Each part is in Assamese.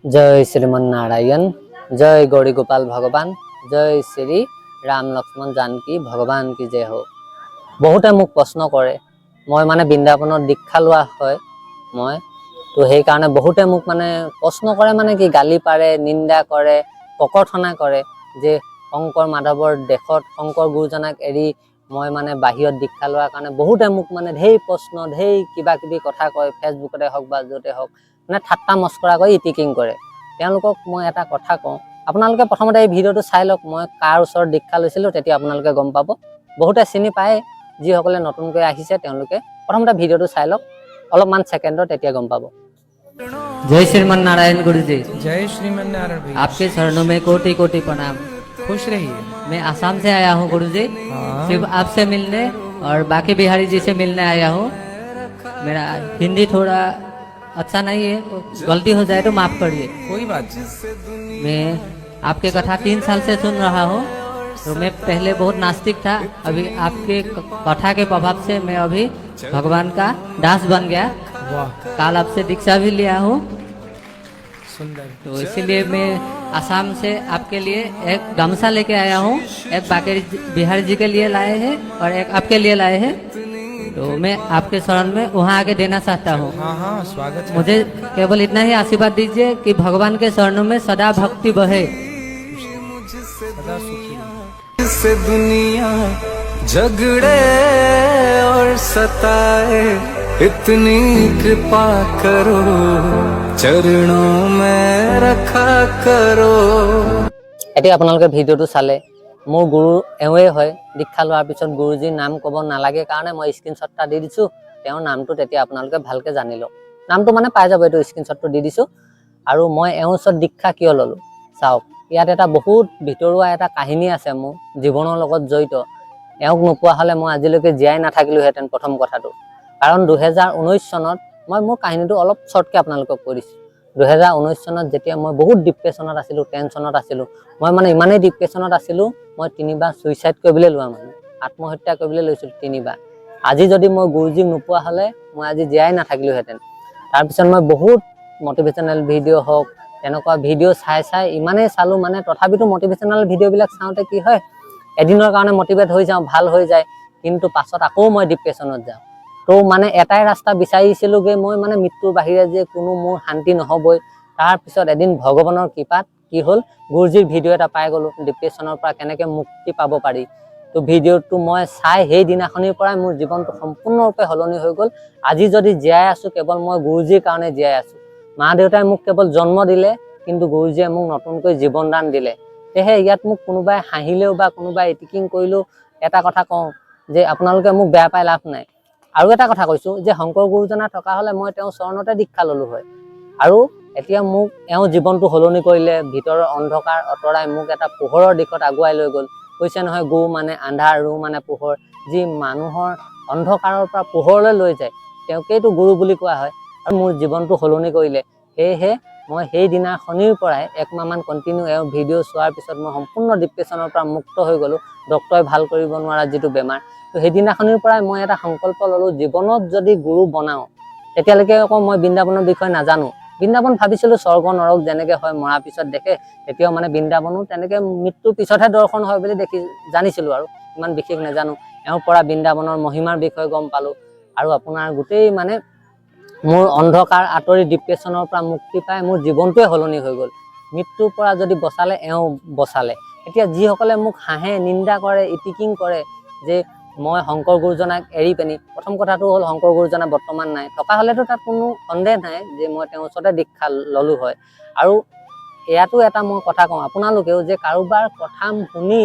जय श्रीमन नारायण, जय गौरी गोपाल भगवान, जय श्री राम लक्ष्मण जानकी भगवान की जय हो। बहुते मुख प्रश्न करे मैं माने बृंदावन दीक्षा लोৱা হয় मैं तो সেই কাৰণে बहुते मुख माने प्रश्न करे माने कि गाली पारे निंदा करे ककर्थना करे जे शंकर माधवर देशत शंकर गुरुजनाक एरी मैं माने बाहिৰত दीक्षा लोৱাৰ কাৰণে बहुते मुख माने ढेर प्रश्न ढेर किबा किबि কথা কয় फेसबुकते हक बा जोते हक মানে ঠাট্টা মস্কৰা কৰি ইটিকিং কৰে। তেওঁলোকক মই এটা কথা কওঁ, আপোনালোকে প্ৰথমতে এই ভিডিঅ'টো চাই লওক মই কাৰ ওচৰত দীক্ষা লৈছিলোঁ, তেতিয়া আপোনালোকে গম পাব। বহুতে চিনি পায়, যিসকলে নতুনকৈ আহিছে তেওঁলোকে প্ৰথমতে ভিডিঅ'টো চাই লওক অলপমান সেকেন্ডৰ, তেতিয়া গম পাব। जय श्रीमन नारायण गुरु जी। जय श्रीमन नारायण भैया। आपके चरणों में कोटि कोटि प्रणाम। खुश रहिए। मैं आसाम से आया हूँ गुरु जी, सिर्फ आपसे मिलने और बाकी बिहारी जी से मिलने आया हूँ। मेरा हिंदी थोड़ा अच्छा नहीं है, गलती हो जाए तो माफ करिए। कोई बात नहीं। मैं आपके कथा 3 साल से सुन रहा हूँ। तो मैं पहले बहुत नास्तिक था, अभी आपके कथा के प्रभाव से मैं अभी भगवान का दास बन गया। वाह, काल आपसे दीक्षा भी लिया हूँ। सुंदर। तो इसीलिए मैं आसाम से आपके लिए एक गमछा लेके आया हूँ, एक बाकी बिहारी जी के लिए लाए हैं और एक आपके लिए लाए हैं। तो मैं आपके शरण में वहाँ आके देना चाहता हूँ। हाँ हाँ, स्वागत है। मुझे केवल इतना ही आशीर्वाद दीजिए कि भगवान के चरणों में सदा भक्ति बहे। सदा सुखी रहो। से दुनिया झगड़े और सताए, इतनी कृपा करो चरणों में रखा करो। এতিয়া আপোনালোকে ভিডিঅ'টো চালে মোৰ গুৰু এওঁৱে হয়। দীক্ষা লোৱাৰ পিছত গুৰুজীৰ নাম ক'ব নালাগে কাৰণে মই স্ক্ৰীনশ্বটটা দি দিছোঁ। তেওঁৰ নামটো তেতিয়া আপোনালোকে ভালকৈ জানি লওক। নামটো মানে পাই যাব, এইটো স্ক্ৰীনশ্বটটো দি দিছোঁ। আৰু মই এওঁৰ ওচৰত দীক্ষা কিয় ল'লোঁ চাওক। ইয়াত এটা বহুত ভিতৰুৱা এটা কাহিনী আছে মোৰ জীৱনৰ লগত জড়িত। এওঁক নোপোৱা হ'লে মই আজিলৈকে জীয়াই নাথাকিলোহেঁতেন। প্ৰথম কথাটো কাৰণ 2019 চনত মই মোৰ কাহিনীটো অলপ শ্বৰ্টকৈ আপোনালোকক কৈ দিছোঁ। 2019 চনত যেতিয়া মই বহুত ডিপ্ৰেশ্যনত আছিলোঁ, টেনশ্যনত আছিলোঁ, মই মানে ইমানেই ডিপ্ৰেশ্যনত আছিলোঁ, মই 3বাৰ ছুইচাইড কৰিবলৈ লোৱা মানুহ, আত্মহত্যা কৰিবলৈ লৈছিলোঁ 3বাৰ। আজি যদি মই গুৰুজীক নোপোৱা হ'লে মই আজি জীয়াই নাথাকিলোহেঁতেন। তাৰপিছত মই বহুত মটিভেশ্যনেল ভিডিঅ' হওক তেনেকুৱা ভিডিঅ' চাই ইমানেই চালোঁ, মানে তথাপিতো মটিভেশ্যনেল ভিডিঅ'বিলাক চাওঁতে কি হয়, এদিনৰ কাৰণে মটিভেট হৈ যাওঁ, ভাল হৈ যায়, কিন্তু পাছত আকৌ মই ডিপ্ৰেশ্যনত যাওঁ। তো মানে এটাই ৰাস্তা বিচাৰিছিলোঁগৈ মই, মানে মৃত্যুৰ বাহিৰে যে কোনো মোৰ শান্তি নহ'বই। তাৰপিছত এদিন ভগৱানৰ কৃপাত কি হ'ল, গুৰুজীৰ ভিডিঅ' এটা পাই গ'লোঁ, ডিপ্ৰেশ্যনৰ পৰা কেনেকৈ মুক্তি পাব পাৰি। তো ভিডিঅ'টো মই চাই সেই দিনাখনিৰ পৰাই মোৰ জীৱনটো সম্পূৰ্ণৰূপে সলনি হৈ গ'ল। আজি যদি জীয়াই আছোঁ কেৱল মই গুৰুজীৰ কাৰণে জীয়াই আছোঁ। মা দেউতাই মোক কেৱল জন্ম দিলে, কিন্তু গুৰুজীয়ে মোক নতুনকৈ জীৱন দান দিলে। সেয়েহে ইয়াত মোক কোনোবাই হাঁহিলেও বা কোনোবাই ইটিকিং কৰিলেও এটা কথা কওঁ যে আপোনালোকে মোক বেয়া পাই লাভ নাই। আৰু এটা কথা কৈছোঁ যে শংকৰ গুৰুজনা থকা হ'লে মই তেওঁৰ চৰণতে দীক্ষা ল'লোঁ হয়। আৰু এতিয়া মোক এওঁ জীৱনটো সলনি কৰিলে, ভিতৰৰ অন্ধকাৰ আঁতৰাই মোক এটা পোহৰৰ দিশত আগুৱাই লৈ গ'ল। কৈছে নহয়, গু মানে আন্ধাৰ, ৰু মানে পোহৰ। যি মানুহৰ অন্ধকাৰৰ পৰা পোহৰলৈ লৈ যায় তেওঁকেইতো গুৰু বুলি কোৱা হয়। আৰু মোৰ জীৱনটো সলনি কৰিলে। সেয়েহে মই সেই দিনাখনিৰ পৰাই 1 মাহমান কণ্টিনিউ এওঁ ভিডিঅ' চোৱাৰ পিছত মই সম্পূৰ্ণ ডিপ্ৰেশ্যনৰ পৰা মুক্ত হৈ গ'লোঁ। ডক্তৰে ভাল কৰিব নোৱাৰা যিটো বেমাৰ। তো সেইদিনাখনিৰ পৰাই মই এটা সংকল্প ল'লোঁ, জীৱনত যদি গুৰু বনাওঁ, তেতিয়ালৈকে আকৌ মই বৃন্দাবনৰ বিষয়ে নাজানো। বৃন্দাবন ভাবিছিলোঁ স্বৰ্গ নৰক যেনেকৈ হয় মৰাৰ পিছত দেখে, তেতিয়াও মানে বৃন্দাবনো তেনেকৈ মৃত্যুৰ পিছতহে দৰ্শন হয় বুলি জানিছিলোঁ, আৰু ইমান বিশেষ নাজানো। এওঁৰ পৰা বৃন্দাবনৰ মহিমাৰ বিষয়ে গম পালোঁ। আৰু আপোনাৰ গোটেই মানে মোৰ অন্ধকাৰ আঁতৰি ডিপ্ৰেশ্যনৰ পৰা মুক্তি পাই মোৰ জীৱনটোৱে সলনি হৈ গ'ল। মৃত্যুৰ পৰা যদি বচালে এওঁ বচালে। এতিয়া যিসকলে মোক হাঁহে, নিন্দা কৰে, ইটিকিং কৰে যে মই শংকৰ গুৰুজনাক এৰি পিনি, প্ৰথম কথাটো হ'ল শংকৰ গুৰুজনা বৰ্তমান নাই। থকা হ'লেতো তাত কোনো সন্দেহ নাই যে মই তেওঁৰ ওচৰতে দীক্ষা ল'লোঁ হয়। আৰু ইয়াতো এটা মই কথা কওঁ আপোনালোকেও, যে কাৰোবাৰ কথা শুনি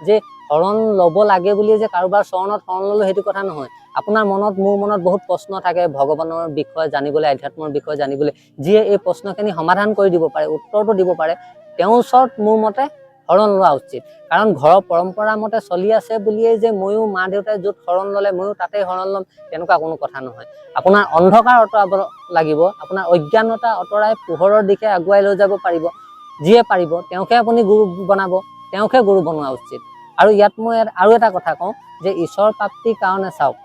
যে শৰণ ল'ব লাগে বুলিয়ে যে কাৰোবাৰ চৰণত শৰণ ল'লোঁ সেইটো কথা নহয়। আপোনাৰ মনত, মোৰ মনত বহুত প্ৰশ্ন থাকে ভগৱানৰ বিষয়ে জানিবলৈ, আধ্যাত্মৰ বিষয়ে জানিবলৈ, যিয়ে এই প্ৰশ্নখিনি সমাধান কৰি দিব পাৰে, উত্তৰটো দিব পাৰে, তেওঁৰ ওচৰত মোৰ মতে শৰণ লোৱা উচিত। কাৰণ ঘৰৰ পৰম্পৰা মতে চলি আছে বুলিয়েই যে ময়ো মা দেউতাই য'ত শৰণ ল'লে ময়ো তাতেই শৰণ ল'ম, তেনেকুৱা কোনো কথা নহয়। আপোনাৰ অন্ধকাৰ আঁতৰাব লাগিব, আপোনাৰ অজ্ঞানতা আঁতৰাই পোহৰৰ দিশে আগুৱাই লৈ যাব পাৰিব। যিয়ে পাৰিব তেওঁকে আপুনি গুৰু বনাব, তেওঁকে গুৰু বনোৱা উচিত। আৰু ইয়াত মই আৰু এটা কথা কওঁ যে ঈশ্বৰ প্ৰাপ্তিৰ কাৰণে চাওক,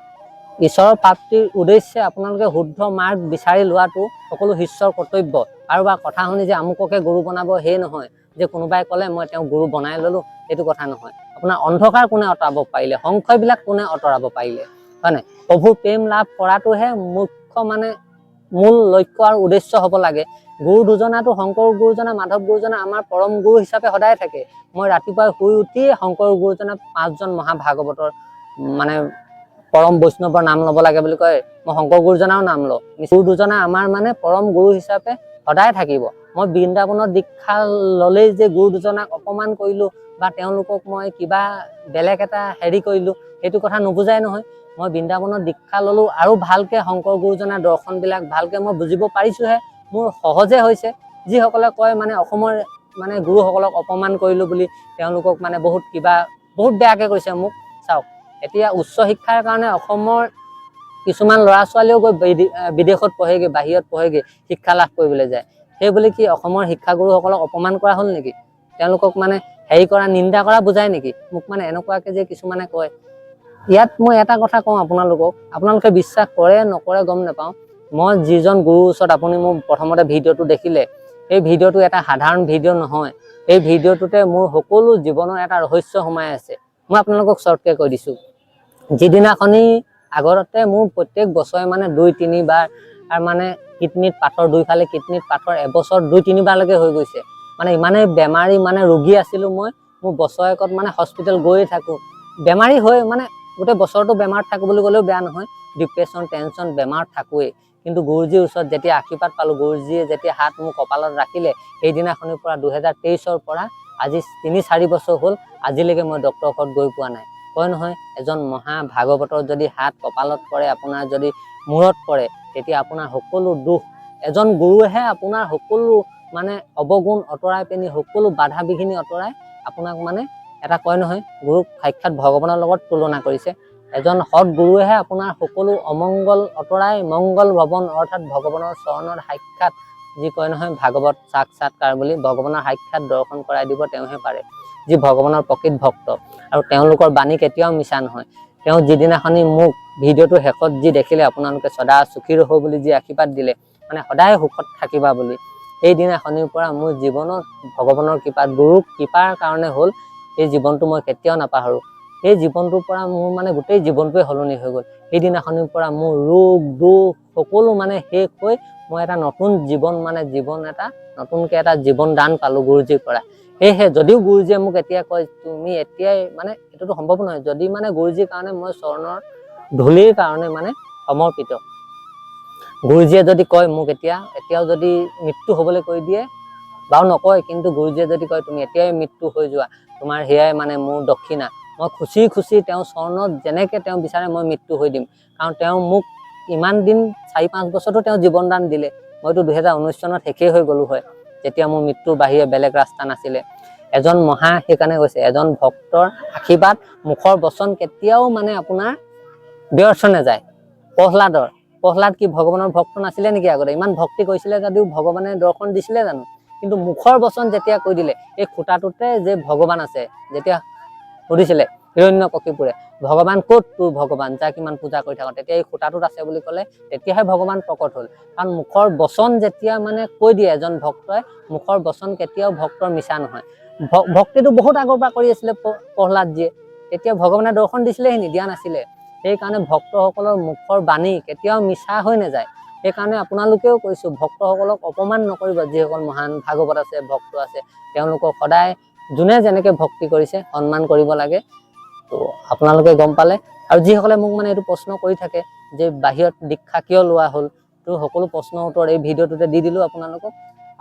ঈশ্বৰৰ প্ৰাপ্তিৰ উদ্দেশ্যে আপোনালোকে শুদ্ধ মাৰ্গ বিচাৰি লোৱাটো সকলো শিষ্যৰ কৰ্তব্য। কাৰোবাৰ কথা শুনি যে আমুককে গুৰু বনাব সেই নহয়, যে কোনোবাই ক'লে মই তেওঁ গুৰু বনাই ল'লো, সেইটো কথা নহয়। আপোনাৰ অন্ধকাৰ কোনে আঁতৰাব পাৰিলে, সংশয়বিলাক কোনে আঁতৰাব পাৰিলে, হয় নাই? প্ৰভু প্ৰেম লাভ কৰাটোহে মুখ্য মানে মূল লক্ষ্য আৰু উদ্দেশ্য হ'ব লাগে। গুৰু দুজনাটো শংকৰ গুৰুজনা মাধৱ গুৰুজনা আমাৰ পৰম গুৰু হিচাপে সদায় থাকে। মই ৰাতিপুৱা শুই উঠিয়ে শংকৰ গুৰুজনা 5জন মহাভাগৱতৰ মানে পৰম বৈষ্ণৱৰ নাম ল'ব লাগে বুলি কয়, মই শংকৰ গুৰুজনাও নাম লওঁ। গুৰু দুজনা আমাৰ মানে পৰম গুৰু হিচাপে সদায় থাকিব। মই বৃন্দাবনত দীক্ষা ল'লেই যে গুৰু দুজনাক অপমান কৰিলোঁ বা তেওঁলোকক মই কিবা বেলেগ এটা হেৰি কৰিলোঁ, সেইটো কথা নুবুজাই নহয়। মই বৃন্দাবনত দীক্ষা ল'লোঁ আৰু ভালকৈ শংকৰ গুৰুজনাৰ দৰ্শনবিলাক ভালকৈ মই বুজিব পাৰিছোঁহে, মোৰ সহজে হৈছে। যিসকলে কয় মানে অসমৰ মানে গুৰুসকলক অপমান কৰিলোঁ বুলি, তেওঁলোকক মানে বহুত বেয়াকৈ কৈছে মোক। চাওক, এতিয়া উচ্চ শিক্ষাৰ কাৰণে অসমৰ কিছুমান ল'ৰা ছোৱালীও গৈ বিদেশত পঢ়েগৈ, বাহিৰত পঢ়েগৈ, শিক্ষা লাভ কৰিবলৈ যায়। সেই বুলি কি অসমৰ শিক্ষাগুৰুসকলক অপমান কৰা হ'ল নেকি? তেওঁলোকক মানে হেৰি কৰা, নিন্দা কৰা বুজায় নেকি? মোক মানে এনেকুৱাকৈ যে কিছুমানে কয়। ইয়াত মই এটা কথা কওঁ আপোনালোকক, আপোনালোকে বিশ্বাস কৰে নকৰে গম নাপাওঁ। মই যিজন গুৰুৰ ওচৰত আপুনি মোক প্ৰথমতে ভিডিঅ'টো দেখিলে, এই ভিডিঅ'টো এটা সাধাৰণ ভিডিঅ' নহয়। এই ভিডিঅ'টোতে মোৰ সকলো জীৱনৰ এটা ৰহস্য সোমাই আছে। মই আপোনালোকক শ্বৰ্টকৈ কৈ দিছোঁ। যিদিনাখনি আগতে মোৰ প্ৰত্যেক বছৰে মানে 2-3 বাৰ মানে কিডনীত পাথৰ, দুইফালে কিডনীত পাথৰ এবছৰ 2-3 বাৰলৈকে হৈ গৈছে। মানে ইমানেই বেমাৰী মানে ৰোগী আছিলোঁ মই, মোৰ বছৰেকত মানে হস্পিটেল গৈয়ে থাকোঁ। বেমাৰী হৈ মানে গোটেই বছৰটো বেমাৰত থাকোঁ বুলি ক'লেও বেয়া নহয়। ডিপ্ৰেশ্যন, টেনশ্যন, বেমাৰত থাকোৱেই। কিন্তু গুৰুজীৰ ওচৰত যেতিয়া আশীৰ্বাদ পালোঁ, গুৰুজীয়ে যেতিয়া হাত মোৰ কপালত ৰাখিলে, সেইদিনাখনিৰ পৰা 2023ৰ পৰা আজি 3-4 বছৰ হ'ল, আজিলৈকে মই ডক্টৰৰ ঘৰত গৈ পোৱা নাই। কয় নহয়, এজন মহা ভাগৱতৰ যদি হাত কপালত পৰে, আপোনাৰ যদি মূৰত পৰে, তেতিয়া আপোনাৰ সকলো দুখ, এজন গুৰুৱেহে আপোনাৰ সকলো মানে অৱগুণ অঁতৰাই পিনি সকলো বাধা বিঘিনি অঁতৰাই আপোনাক মানে এটা কয় নহয়, গুৰুক সাক্ষাৎ ভগৱানৰ লগত তুলনা কৰিছে। এজন সৎ গুৰুৱেহে আপোনাৰ সকলো অমংগল অঁতৰাই মংগল ভৱন অৰ্থাৎ ভগৱানৰ চৰণৰ সাক্ষাৎ, যি কয় নহয় ভাগৱত সাক্ষাৎকাৰ বুলি, ভগৱানৰ সাক্ষাৎ দৰ্শন কৰাই দিব তেওঁহে পাৰে, যি ভগৱানৰ প্ৰকৃত ভক্ত। আৰু তেওঁলোকৰ বাণী কেতিয়াও মিছা নহয়। তেওঁ যিদিনাখনি মোক ভিডিঅ'টো শেষত যি দেখিলে, আপোনালোকে সদা সুখী ৰহ বুলি যি আশীৰ্বাদ দিলে, মানে সদায় সুখত থাকিবা বুলি, সেইদিনাখনিৰ পৰা মোৰ জীৱনত ভগৱানৰ কৃপাত, গুৰুৰ কৃপাৰ কাৰণে হ'ল, এই জীৱনটো মই কেতিয়াও নাপাহৰোঁ। সেই জীৱনটোৰ পৰা মোৰ মানে গোটেই জীৱনটোৱে সলনি হৈ গ'ল। সেইদিনাখনিৰ পৰা মোৰ ৰোগ দুখ সকলো মানে শেষ হৈ মই এটা নতুন জীৱন মানে নতুনকৈ এটা জীৱন দান পালোঁ গুৰুজীৰ পৰা। সেয়েহে যদিও গুৰুজীয়ে মোক এতিয়া কয় তুমি এতিয়াই মানে এইটোতো সম্ভৱ নহয়, যদি মানে গুৰুজীৰ কাৰণে মই চৰণৰ ধূলিৰ কাৰণে মানে সমৰ্পিত। গুৰুজীয়ে যদি কয় মোক এতিয়াও যদি মৃত্যু হ'বলৈ কৈ দিয়ে, বাৰু নকয়, কিন্তু গুৰুজীয়ে যদি কয় তুমি এতিয়াই মৃত্যু হৈ যোৱা, তোমাৰ সেয়াই মানে মোৰ দক্ষিণা, মই খুচি খুচি তেওঁ চৰণত যেনেকৈ তেওঁ বিচাৰে মই মৃত্যু হৈ দিম। কাৰণ তেওঁ মোক ইমান দিন 4-5 বছৰতো তেওঁ জীৱন দান দিলে। মইতো 2019 চনত শেষেই হৈ গ'লো হয়, যেতিয়া মোৰ মৃত্যুৰ বাহিৰে বেলেগ ৰাস্তা নাছিলে। এজন মহা সেইকাৰণে কৈছে, এজন ভক্তৰ আশীৰ্বাদ, মুখৰ বচন কেতিয়াও মানে আপোনাৰ ব্যৰ্থ নাযায়। প্ৰহ্লাদ কি ভগৱানৰ ভক্ত নাছিলে নেকি? আগতে ইমান ভক্তি কৰিছিলে যদিও ভগৱানে দৰ্শন দিছিলে জানো? কিন্তু মুখৰ বচন যেতিয়া কৈ দিলে, এই খুঁটাটোতে যে ভগৱান আছে, যেতিয়া সুধিছিলে হিৰণ্যকশিপুৰে ভগৱান ক'ত তোৰ ভগৱান, যাক ইমান পূজা কৰি থাক, তেতিয়া এই খুঁটাটোত আছে বুলি ক'লে, তেতিয়াহে ভগৱান প্ৰকট হ'ল। কাৰণ মুখৰ বচন যেতিয়া মানে কৈ দিয়ে এজন ভক্তই, মুখৰ বচন কেতিয়াও ভক্তৰ মিছা নহয়। ভক্তিটো বহুত আগৰ পৰা কৰি আছিলে প্ৰহ্লাদজীয়ে, তেতিয়া ভগৱানে দৰ্শন দিছিলেহি নি? দিয়া নাছিলে। সেইকাৰণে ভক্তসকলৰ মুখৰ বাণী কেতিয়াও মিছা হৈ নাযায়। সেইকাৰণে আপোনালোকেও কৈছোঁ, ভক্তসকলক অপমান নকৰিব। যিসকল মহান ভাগৱত আছে, ভক্ত আছে, তেওঁলোকক সদায় যোনে যেনেকৈ ভক্তি কৰিছে সন্মান কৰিব লাগে। তো আপোনালোকে গম পালে। আৰু যিসকলে মোক মানে এইটো প্ৰশ্ন কৰি থাকে যে বাহিৰত দীক্ষা কিয় লোৱা হ'ল, তো সকলো প্ৰশ্নৰ উত্তৰ এই ভিডিঅ'টোতে দি দিলোঁ আপোনালোকক।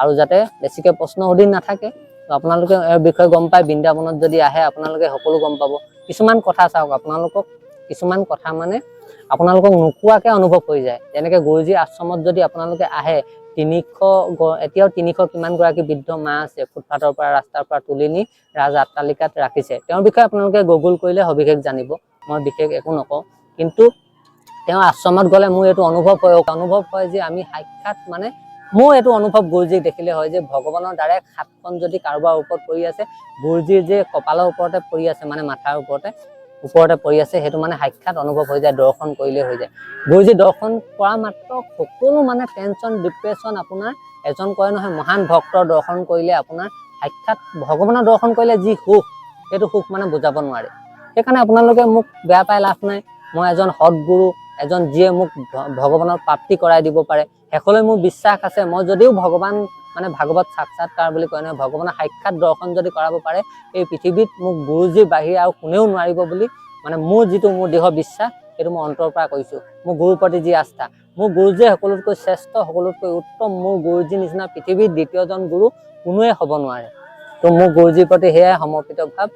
আৰু যাতে বেছিকৈ প্ৰশ্ন সুধি নাথাকে, তো আপোনালোকে ইয়াৰ বিষয়ে গম পায়। বৃন্দাবনত যদি আহে আপোনালোকে সকলো গম পাব। কিছুমান কথা চাওক, কিছুমান কথা মানে আপোনালোকক নোকোৱাকৈ অনুভৱ হৈ যায়। যেনেকৈ গুৰুজীৰ আশ্ৰমত যদি আপোনালোকে আহে, এতিয়াও 300 কিমানগৰাকী বৃদ্ধ মা আছে, ফুটপাথৰ পৰা ৰাস্তাৰ পৰা তুলি নি ৰাজ আট্টালিকাত ৰাখিছে। তেওঁৰ বিষয়ে আপোনালোকে গুগল কৰিলে সবিশেষ জানিব, মই বিশেষ একো নকওঁ। কিন্তু তেওঁ আশ্ৰমত গ'লে মোৰ এইটো অনুভৱ হয় যে আমি সাক্ষাৎ মানে মোৰ এইটো অনুভৱ গুৰুজীক দেখিলে হয় যে ভগৱানৰ ডাইৰেক্ট হাতখন যদি কাৰোবাৰ ওপৰত পৰি আছে, গুৰুজীৰ যে কপালৰ ওপৰতে পৰি আছে, মানে মাথাৰ ওপৰতে, ওপৰতে পৰি আছে সেইটো মানে সাক্ষাৎ অনুভৱ হৈ যায়, দৰ্শন কৰিলে হৈ যায়। গুৰুজী দৰ্শন কৰা মাত্ৰ সকলো মানে টেনচন ডিপ্ৰেশ্যন আপোনাৰ এজন কয় নহয় মহান ভক্তৰ দৰ্শন কৰিলে আপোনাৰ সাক্ষাৎ ভগৱানৰ দৰ্শন কৰিলে যি সুখ সেইটো সুখ মানে বুজাব নোৱাৰে। সেইকাৰণে আপোনালোকে মোক বেয়া পাই লাভ নাই। মই এজন সৎগুৰু, এজন যিয়ে মোক ভগৱানৰ প্ৰাপ্তি কৰাই দিব পাৰে, শেষলৈ মোৰ বিশ্বাস আছে। মই যদিও ভগৱান মানে ভাগৱত সাক্ষাৎকাৰ বুলি কয় নহয়, ভগৱানৰ সাক্ষাৎ দৰ্শন যদি কৰাব পাৰে এই পৃথিৱীত মোক গুৰুজীৰ বাহিৰে আৰু কোনেও নোৱাৰিব বুলি মানে মোৰ দৃঢ় বিশ্বাস, সেইটো মই অন্তৰৰ পৰা কৈছোঁ। মোৰ গুৰুৰ প্ৰতি যি আস্থা, মোৰ গুৰুজীয়ে সকলোতকৈ শ্ৰেষ্ঠ, সকলোতকৈ উত্তম। মোৰ গুৰুজীৰ নিচিনা পৃথিৱীত দ্বিতীয়জন গুৰু কোনোৱে হ'ব নোৱাৰে। তো মোৰ গুৰুজীৰ প্ৰতি সেয়াই সমৰ্পিত ভাৱ।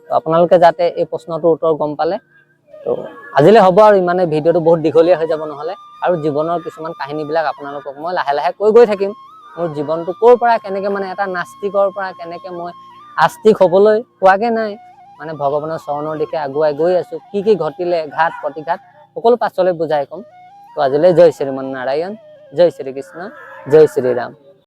তো আপোনালোকে যাতে এই প্ৰশ্নটোৰ উত্তৰ গম পালে। তো আজিলৈ হ'ব আৰু ইমানে, ভিডিঅ'টো বহুত দীঘলীয়া হৈ যাব নহ'লে। আৰু জীৱনৰ কিছুমান কাহিনীবিলাক আপোনালোকক মই লাহে লাহে কৈ গৈ থাকিম। মোৰ জীৱনটো ক'ৰ পৰা কেনেকৈ মানে এটা নাস্তিকৰ পৰা কেনেকৈ মই আস্তিক হ'বলৈ পোৱাগৈ নাই, মানে ভগৱানৰ চৰণৰ দিশে আগুৱাই গৈ আছোঁ। কি কি ঘটিলে, ঘাট প্ৰতিঘাত সকলো পাছলৈ বুজাই ক'ম। তো আজিলৈ জয় শ্ৰীমন নাৰায়ণ, জয় শ্ৰীকৃষ্ণ, জয় শ্ৰীৰাম।